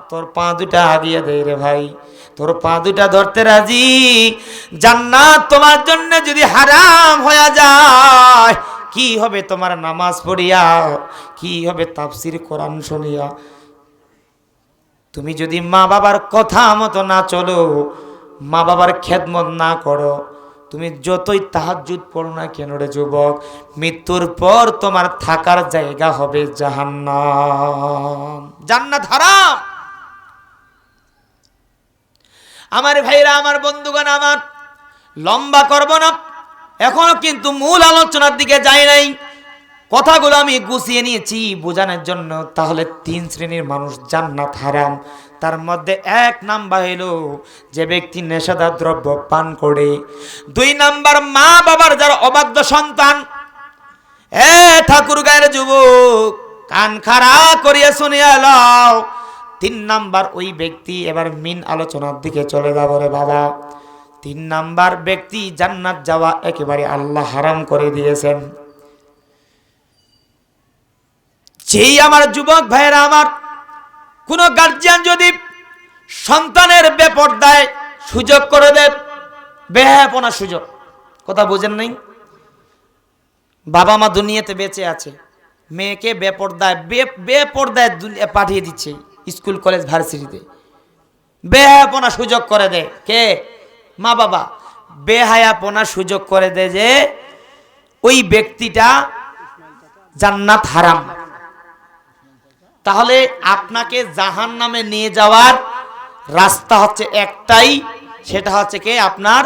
তোর পা দুটা আগিয়ে দে রে ভাই, তোর পা দুটা ধরতে রাজি। জান্নাত তোমার জন্য যদি হারাম হয়ে যায়, কি হবে তোমার নামাজ পড়িয়া, কি হবে তাফসীর কোরআন শুনিয়া? তুমি যদি মা বাবার কথা মতো না চলো, মা বাবার খেদমত না করো, তুমি যতই তাহাজ্জুদ পড়ো না কেন রে যুবক, মৃত্যুর পর তোমার থাকার জায়গা হবে জাহান্নাম। জান্নাত হারাম। আমার ভাইরা, আমার বন্ধুগণ, আমার লম্বা করব না, এখনো কিন্তু মূল আলোচনার দিকে যাই নাই। কথাগুলো আমি গুছিয়ে নিয়েছি বোঝানোর জন্য। তাহলে 3 শ্রেণীর মানুষ জান্নাত হারাম। তার মধ্যে 1 নাম্বার হলো যে ব্যক্তি নেশাদার দ্রব্য পান করে। 2 নাম্বার মা বাবার যারা অবাধ্য সন্তান। ঠাকুর গায়ের যুবক, কান খাড়া করিয়া শুনিয়া লও। 3 নাম্বার ওই ব্যক্তি, এবার মিন আলোচনার দিকে চলে যাব রে বাবা। 3 নাম্বার ব্যক্তি জান্নাত যাওয়া একেবারে আল্লাহ হারাম করে দিয়েছেন। যেই আমার যুবক ভাইরা আমার, কোন গার্জিয়ান যদি সন্তানের বেপরদায় সুযোগ করে দেয়, বেহায়াপনা সুযোগ, কথা বুঝেন নাই? বাবা মা দুনিয়াতে বেঁচে আছে, মেয়েকে বেপরদায় পাঠিয়ে দিচ্ছে স্কুল কলেজ ভার্সিটিতে, বেহায়াপনা সুযোগ করে দেয় কে? মা বাবা। বেহায়াপনা সুযোগ করে দেয় যে ওই ব্যক্তিটা জান্নাত হারাম। তাহলে আপনাকে জাহান্নামে নিয়ে যাওয়ার রাস্তা হচ্ছে একটাই, সেটা হচ্ছে কে? আপনার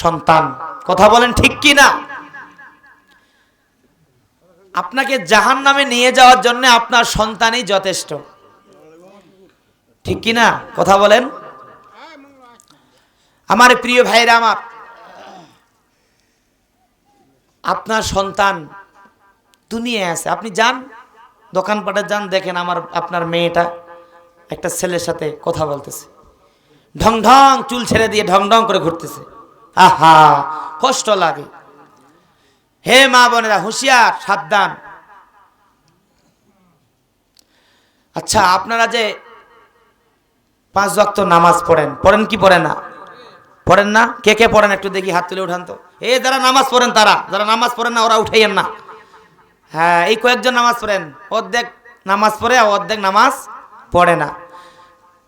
সন্তান। কথা বলেন ঠিক কি না? আপনাকে জাহান্নামে নিয়ে যাওয়ার জন্য আপনার সন্তানই যথেষ্ট, ঠিক কি না? কথা বলেন। আমার প্রিয় ভাইরা আমার, আপনার সন্তান দুনিয়ায় আছে, আপনি যান দোকানপাটে যান, দেখেন আপনার মেয়েটা একটা ছেলের সাথে কথা বলতেছে, ঢং ঢং চুল ছেড়ে দিয়ে ঢং ঢং করে ঘুরতেছে। আহা, কষ্ট লাগে। হে মা বোনেরা, হুঁশিয়ার, সাবধান। আচ্ছা, আপনারা যে 5 ওয়াক্ত নামাজ পড়েন কি পড়েন না? পড়েন না? কে কে পড়েন একটু দেখি, হাত তুলে উঠান তো। যারা নামাজ পড়েন, যারা নামাজ পড়েন না ওরা উঠাইয়েন না। হ্যাঁ, এই কয়েকজন নামাজ পড়েন, অর্ধেক নামাজ পড়ে আর অর্ধেক নামাজ পড়ে না।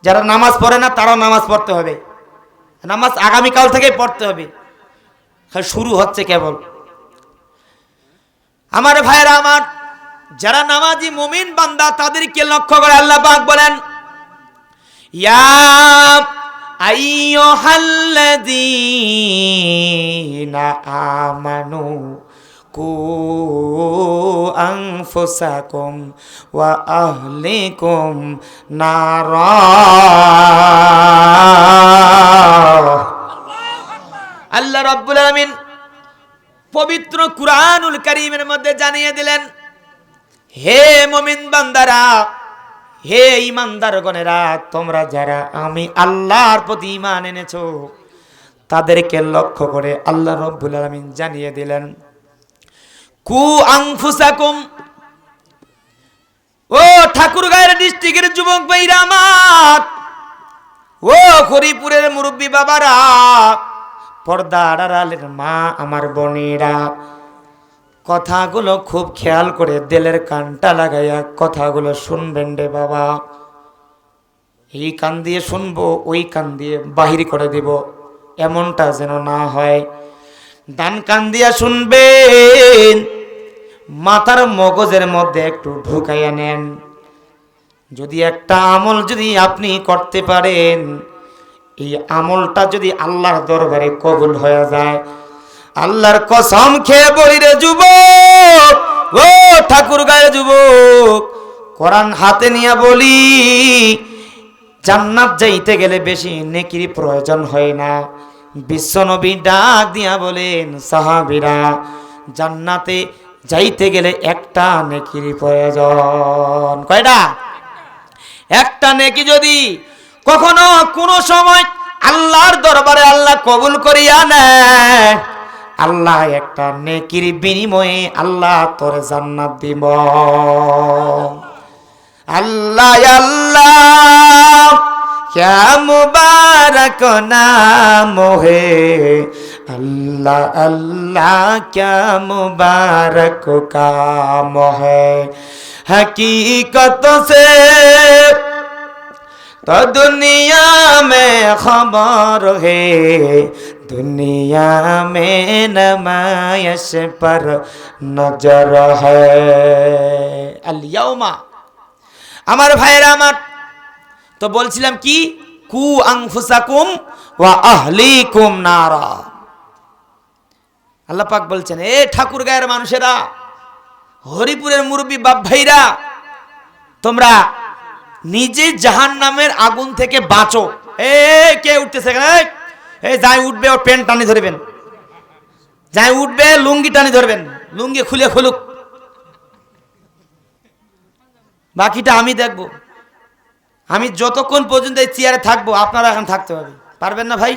যারা নামাজ পড়ে না তারাও নামাজ পড়তে হবে। নামাজ আগামীকাল থেকেই পড়তে হবে, শুরু হচ্ছে কেবল। আমার ভাইরা আমার, যারা নামাজি মুমিন বান্দা তাদেরকে লক্ষ্য করে আল্লাহ পাক বলেন, ইয়া আইয়ুহাল্লাযীনা আমানু কু আনফুসাকুম ওয়া আহলিকুম নারা। আল্লাহ রাব্বুল আলামিন পবিত্র কুরআনুল কারীমের মধ্যে জানিয়ে দিলেন, হে মুমিন বান্দারা, হে ঈমানদারগণেরা, তোমরা যারা আমি আল্লাহর প্রতি ঈমান এনেছো তাদেরকে লক্ষ্য করে আল্লাহ রাব্বুল আলামিন জানিয়ে দিলেন, কু আনফুসাকুম। ও ঠাকুর গায়ের ডিস্ট্রিক্টের যুবক ভাইরা আমার, ও হরিপুরের মুরব্বী বাবারা, পর্দার আড়ালের মা আমার বোনেরা, কথাগুলো খুব খেয়াল করে দিলের কানটা লাগাইয়া কথাগুলো শুনবেন রে বাবা। এই কান দিয়ে শুনবো, ওই কান দিয়ে বাহির করে দিব, এমনটা যেন না হয়। ডান কান দিয়া শুনবেন, মাথার মগজের মধ্যে একটু ঢুকাইয়া নেন। যদি একটা আমল যদি আপনি করতে পারেন, এই আমলটা যদি আল্লাহর দরবারে কবুল হয়ে যায়, আল্লাহর কসম খেয়ে বলি রে যুবক, ও ঠাকুর গায়ের যুবক, কোরআন হাতে নিয়ে বলি, জান্নাত যাইতে গেলে বেশি নেকির প্রয়োজন হয় না। বিশ্বনবী ডাক দিয়া বলেন, সাহাবীরা, জান্নাতে যাইতে গেলে একটা নেকির প্রয়োজন। কয়টা? একটা নেকি যদি কখনো কোনো সময় আল্লাহর দরবারে আল্লাহ কবুল করিয়া নেয়, আল্লাহ একটা নেকির বিনিময়ে আল্লাহ তোরে জান্নাত দিব। अल्लाह अल्लाह क्या मुबारक नाम है, अल्लाह अल्लाह क्या मुबारक काम है। हकीकत से तो दुनिया में खबर है, दुनिया में नमाइश पर नजर है। अल-यौमा আমার ভাইয়েরা আমার, তো বলছিলাম কি, কু আনফুসাকুম ওয়া আহলিকুম নারা। আল্লাহ পাক বলছেন, এ ঠাকুর গায়ের মানুষেরা, হরিপুরের মুরব্বী বাপ ভাইরা, তোমরা নিজে জাহান্নামের আগুন থেকে বাঁচো। এ কে উঠতেছে? এই যাই উঠবে ওর প্যান্ট টানি ধরবেন, যাই উঠবে লুঙ্গি টানি ধরবেন, লুঙ্গি খুলে খুলুক, বাকিটা আমি দেখব। আমি যতক্ষণ পর্যন্ত এই চেয়ারে থাকবো আপনারা এখন থাকতে হবে, পারবেন না ভাই?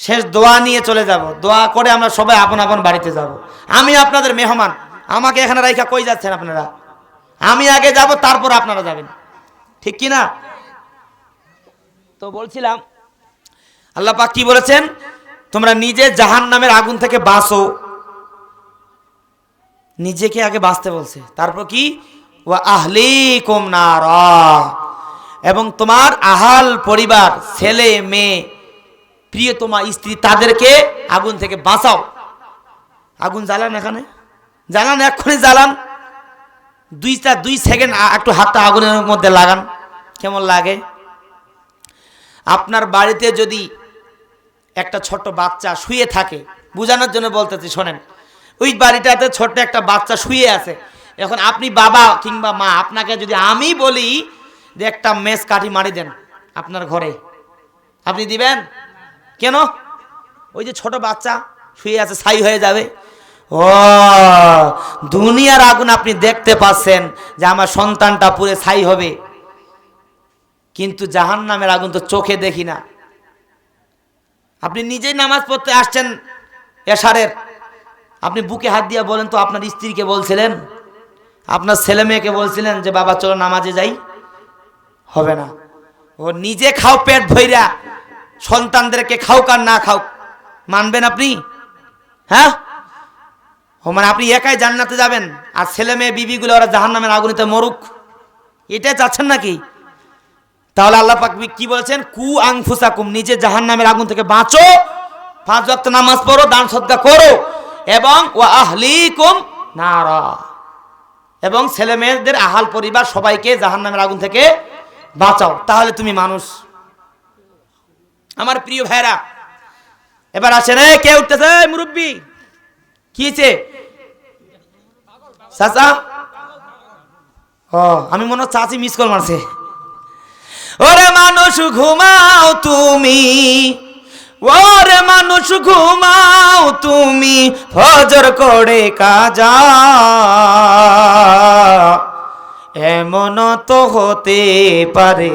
শেষ দোয়া নিয়ে চলে যাব, দোয়া করে আমরা সবাই আপন আপন বাড়িতে যাব। আমি আপনাদের মেহমান, আমাকে এখানে রাইখা কই যাচ্ছেন আপনারা? আমি আগে যাব, তারপর আপনারা যাবেন, ঠিক কি না? তো বলছিলাম আল্লাহ পাক কি বলেছেন, তোমরা নিজে জাহান্নামের আগুন থেকে বাঁচো। নিজেকে আগে বাঁচতে বলছে, তারপর কি, ওয়া আহলিকুম নারা, এবং তোমার আহাল পরিবার, ছেলে মেয়ে, প্রিয়তমা স্ত্রী, তাদেরকে আগুন থেকে বাঁচাও। আগুন জ্বালান, এখানে জ্বালান, এক্ষুনি জ্বালান, 2 সেকেন্ড একটু হাতটা আগুনের মধ্যে লাগান, কেমন লাগে? আপনার বাড়িতে যদি একটা ছোট্ট বাচ্চা শুয়ে থাকে, বোঝানোর জন্য বলতেছি শোনেন, ওই বাড়িটাতে ছোট্ট একটা বাচ্চা শুয়ে আছে, এখন আপনি বাবা কিংবা মা, আপনাকে যদি আমি বলি যে একটা মেস কাঠি মারি দেন আপনার ঘরে, আপনি দিবেন? কেন? ওই যে ছোট বাচ্চা শুয়ে আছে, ছাই হয়ে যাবে। ও দুনিয়ার আগুন আপনি দেখতে পাচ্ছেন যে আমার সন্তানটা পুরো ছাই হবে, কিন্তু জাহান্নামের আগুন তো চোখে দেখি না। আপনি নিজেই নামাজ পড়তে আসছেন এশারের, আপনি বুকে হাত দিয়ে বলেন তো, আপনার স্ত্রীকে বলছিলেন, আপনার ছেলে মেয়েকে বলছিলেন যে বাবা চলো নামাজে যাই? হবে না। ও নিজে খাও পেট ভইরা, সন্তানদেরকে খাও আর না খাও, মানবেন আপনি? হ্যাঁ, ও মানে আপনি একাই জান্নাতে যাবেন আর ছেলে মেয়ে বিবিগুলো ওরা জাহান্নামের আগুনেতে মরুক, এটাই চাচ্ছেন নাকি? তাহলে আল্লাহ পাক কি বলেছেন, কু আনফুসাকুম, নিজে জাহান্নামের আগুন থেকে বাঁচো, 5 ওয়াক্ত নামাজ পড়ো, দান সদকা করো, এবং ওয়া আহলিকুম নারা, এবং ছেলে মেয়েদের আহাল পরিবার সবাইকে জাহান্নামের আগুন থেকে বাঁচাও। তাহলে তুমি মানুষ। আমার প্রিয় ভাইরা, এবার আসেন, কে উঠতেছে? মুরব্বী, কি হয়েছে চাচা? ও আমি মনে হয় চাচি মিস কল মারছে। ওরে মানুষ ঘুমাও তুমি, ওরে মানুষ ঘুমাও তুমি, ফজর করে কাজা, এমন তো হতে পারে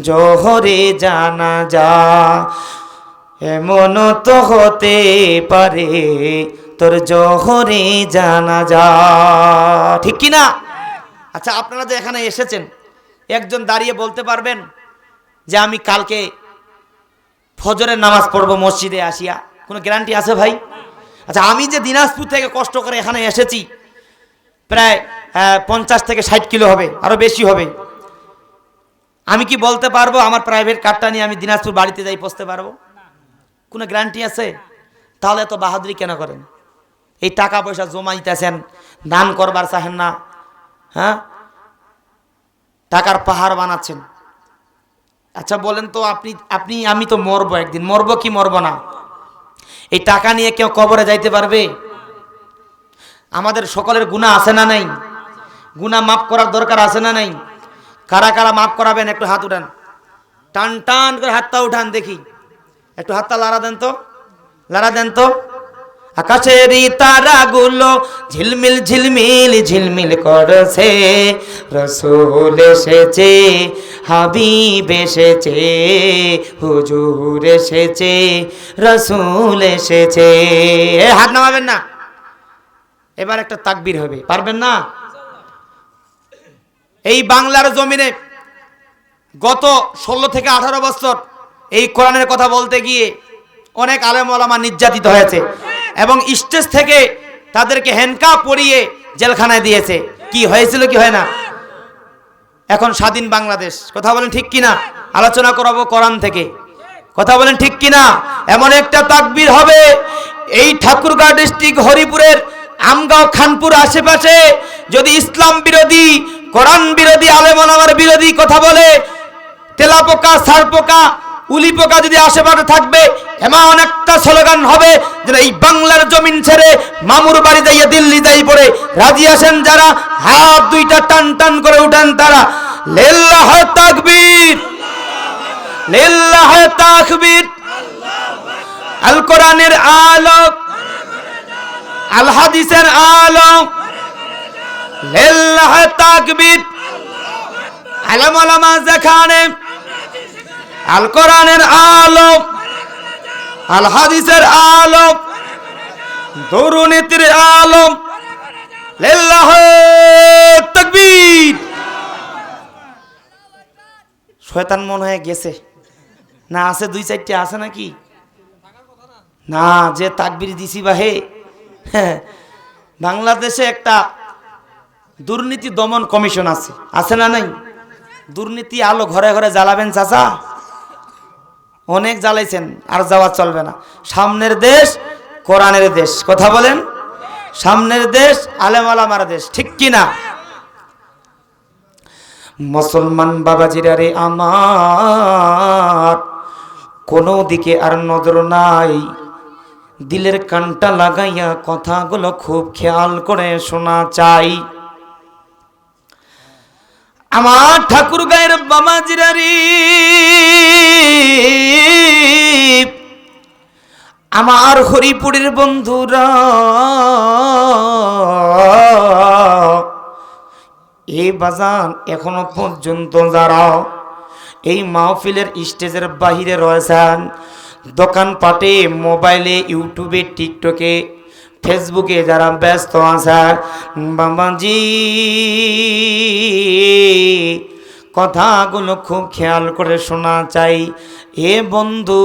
জোহরে জানাজা, এমন তো হতে পারে তোর জোহরে জানাজা, ঠিক কি না? আচ্ছা, আপনারা যে এখানে এসেছেন, একজন দাঁড়িয়ে বলতে পারবেন যে আমি কালকে ফজরের নামাজ পড়বো মসজিদে আসিয়া? কোনো গ্যারান্টি আছে ভাই? আচ্ছা, আমি যে দিনাজপুর থেকে কষ্ট করে এখানে এসেছি, প্রায় 50 থেকে 60 কিলো হবে, আরো বেশি হবে, আমি কি বলতে পারবো আমার প্রাইভেট কারটা নিয়ে আমি দিনাজপুর বাড়িতে যাই পৌঁছতে পারবো? কোনো গ্যারান্টি আছে? তাহলে এত বাহাদুরি কেন করেন? এই টাকা পয়সা জমাইতেছেন, দান করবার চাহেন না, হ্যাঁ, টাকার পাহাড় বানাচ্ছেন। আচ্ছা বলেন তো, আপনি আমি তো মরবো একদিন, মরবো কি মরবো না? এই টাকা নিয়ে কেউ কবরে যাইতে পারবে? আমাদের সকলের গুনাহ আছে না নাই? গুনাহ মাফ করার দরকার আছে না নাই? কারা কারা মাফ করাবেন একটু হাত উঠান, টান টান করে হাতটা উঠান দেখি, একটু হাতটা লাড়া দেন তো, লাড়া দেন তো। আকাশেরই তারাগুলো ঝিলমিল ঝিলমিল ঝিলমিল করছে, রসূল এসেছে, হাবিব এসেছে, হুজুর এসেছে, রসূল এসেছে। হাত নামাবেন না, এবার একটা তাকবীর হবে, পারবেন না? এই বাংলার জমিনে গত 16 থেকে 18 বছর এই কোরআনের কথা বলতে গিয়ে অনেক আলেম ওলামা নির্যাতিত হয়েছে এবং স্টেজ থেকে তাদেরকে হ্যান্ডকাফ পরিয়ে জেলখানায় দিয়েছে। কি হয়েছিল কি হয় না? এখন স্বাধীন বাংলাদেশ, কথা বলেন ঠিক কিনা? আলোচনা করাবো কোরআন থেকে, কথা বলেন ঠিক কিনা? এমন একটা তাকবীর হবে এই ঠাকুরগাঁও ডিস্ট্রিক্ট হরিপুরের আমগাঁও খানপুর আশেপাশে যদি ইসলাম বিরোধী কোরআন বিরোধী আলেম ওলামার বিরোধী কথা বলে, তেলাপোকা সারপোকা উলি পোকা যদি আশেপাশে থাকবে, এমন একটা স্লোগান হবে যে এই বাংলার জমিন ছেড়ে মামুর বাড়ি যাইয়া দিল্লি যাই পড়ে রাজি আছেন যারা, হাত দুইটা টান টান করে উঠান তারা। লিল্লাহি তাকবীর, লিল্লাহি তাকবীর। আল কোরআনের আলো, আল হাদিসের আলো, লিল্লাহি তাকবীর। আলেম ওলামা যেখানে আল কোরআনের আলো, আল হাদিসের আলো, দুর্নীতির আলো, লিল্লাহি তাকবীর। শয়তান মনে হয় গেছে না? আছে 2-4টি আছে নাকি? না, যে তাকবীর দিছি বা হে, বাংলাদেশে একটা দুর্নীতি দমন কমিশন আছে, আছে না নাই? দুর্নীতি আলো ঘরে ঘরে জ্বালাবেন চাচা, অনেক জ্বালাইছেন, আর যাওয়া চলবে না। সামনের দেশ কোরআনের দেশ, কথা বলেন, সামনের দেশ আলেম ওলামার দেশ, ঠিক কিনা? মুসলমান বাবাজিরা রে আমার, কোনো দিকে আর নজর নাই, দিলের কানটা লাগাইয়া কথাগুলো খুব খেয়াল করে শোনা চাই। আমার ঠাকুর গায়ের বাবাজিরা রে, আমার হরিপুরের বন্ধুরা, এই বাজান এখনো পর্যন্ত যারা এই মাহফিলের স্টেজের বাহিরে রয়েছেন, দোকানপাটে, মোবাইলে, ইউটিউবে, টিকটকে, ফেসবুকে যারা ব্যস্ত আছে, বাবাজি কথাগুলো খুব খেয়াল করে শোনা চাই। এ বন্ধু,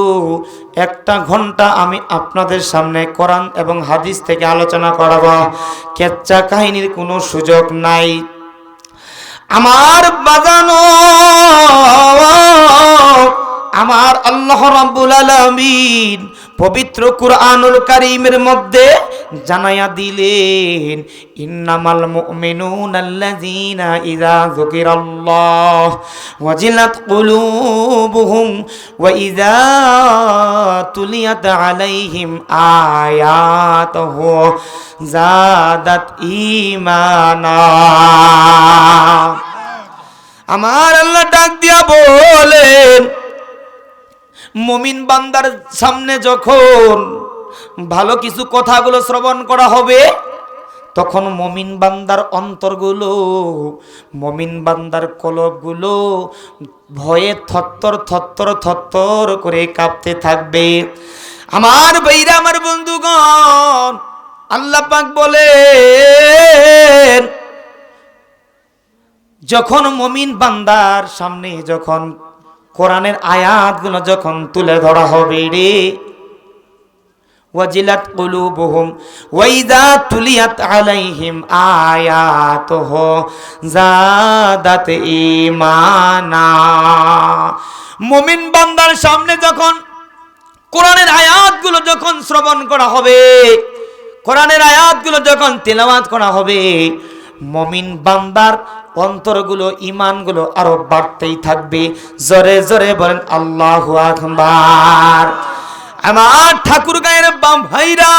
1 ঘন্টা আমি আপনাদের সামনে কোরআন এবং হাদিস থেকে আলোচনা করাবো, কেচ্চা কাহিনীর কোনো সুযোগ নাই। আমার বাজানো, আমার আল্লাহ রাব্বুল আলামিন পবিত্র কুরআনুল কারীমের মধ্যে জানায়া দিলেন, ইন্নামাল মুমিনুনা আল্লাযীনা ইযা যুকিরাল্লাহ ওয়াজিলাত কুলুবুহুম ওয়া ইযা তুলিয়াত আলাইহিম আয়াতুহু যাদাত ঈমানা। আমার আল্লাহ ডাক দিয়া বলেন, মুমিন বান্দার সামনে যখন ভালো কিছু কথাগুলো শ্রবণ করা হবে, তখন মুমিন বান্দার অন্তরগুলো, মুমিন বান্দার কলবগুলো ভয়ে থরথর থরথর থরথর করে কাঁপতে থাকবে। আমার ভাইরা, আমার বন্ধুগণ, আল্লাহ পাক বলেন, যখন মুমিন বান্দার সামনে যখন কোরআনের আয়াতগুলো যখন তুলে ধরা হবে রে, ওয়াজিলাত কুলুবুহুম ওয়া ইযা তুলিয়াত আলাইহিম আয়াতুহু যাদাত ঈমানা। মুমিন বান্দার সামনে যখন কোরআনের আয়াতগুলো যখন শ্রবণ করা হবে, কোরআনের আয়াতগুলো যখন তেলাওয়াত করা হবে, মুমিন বান্দার অন্তরগুলো, ঈমানগুলো আরো বাড়তেই থাকবে। জোরে জোরে বলেন আল্লাহু আকবার। আমার ঠাকুর গায়ের ভাইরা,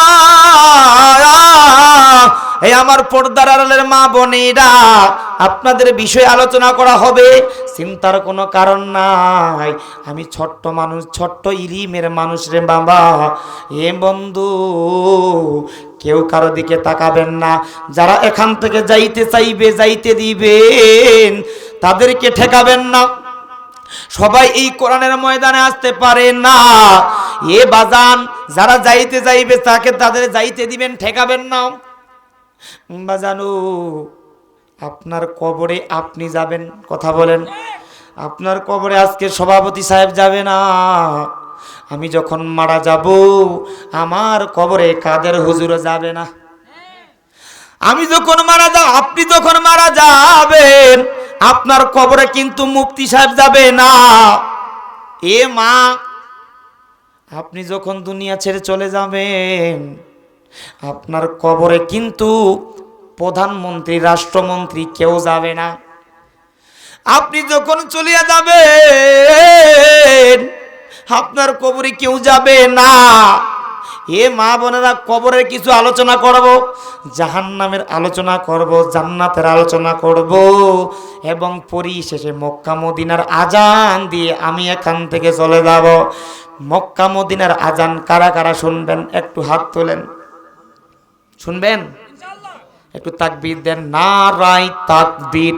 এই আমার পর্দার আড়ালের মা বোনেরা, আপনাদের বিষয়ে আলোচনা করা হবে, চিন্তার কোনো কারণ নাই। আমি ছোট্ট মানুষ, ছোট্ট ইলিমের মানুষ রে বাবা। এ বন্ধু, কেউ কারো দিকে তাকাবেন না। যারা এখান থেকে যাইতে চাইবে, যাইতে দিবেন, তাদেরকে ঠেকাবেন না। সবাই এই কোরআনের ময়দানে আসতে পারে না। এ বাজান, যারা যাইতে যাইবে তাকে তাদের যাইতে দিবেন, ঠেকাবেন না। বাজানো, আপনার কবরে আপনি যাবেন, কথা বলেন। আপনার কবরে আজকে সভাপতি সাহেব যাবে না। আমি যখন মারা যাব আমার কবরে কাদের হুজুরও যাবে না। আমি যখন মারা যাব, আপনি যখন মারা যাবেন আপনার কবরে কিন্তু মুফতি সাহেব যাবে না। এ মা, আপনি যখন দুনিয়া ছেড়ে চলে যাবেন আপনার কবরে কিন্তু প্রধানমন্ত্রী, রাষ্ট্রমন্ত্রী কেউ যাবে না। আপনি যখন চলে যাবেন আপনার কবরে কেউ যাবে না। এ মা বোনেরা, কবরের কিছু আলোচনা করব, জাহান্নামের আলোচনা করব, জান্নাতের আলোচনা করব, এবং পরিশেষে মক্কা মদিনার আজান দিয়ে আমি এখান থেকে চলে যাব। মক্কা মদিনার আজান কারা কারা শুনবেন একটু হাত তোলেন। শুনবেন? একটু তাকবীর দেন, নারায়ে তাকবীর।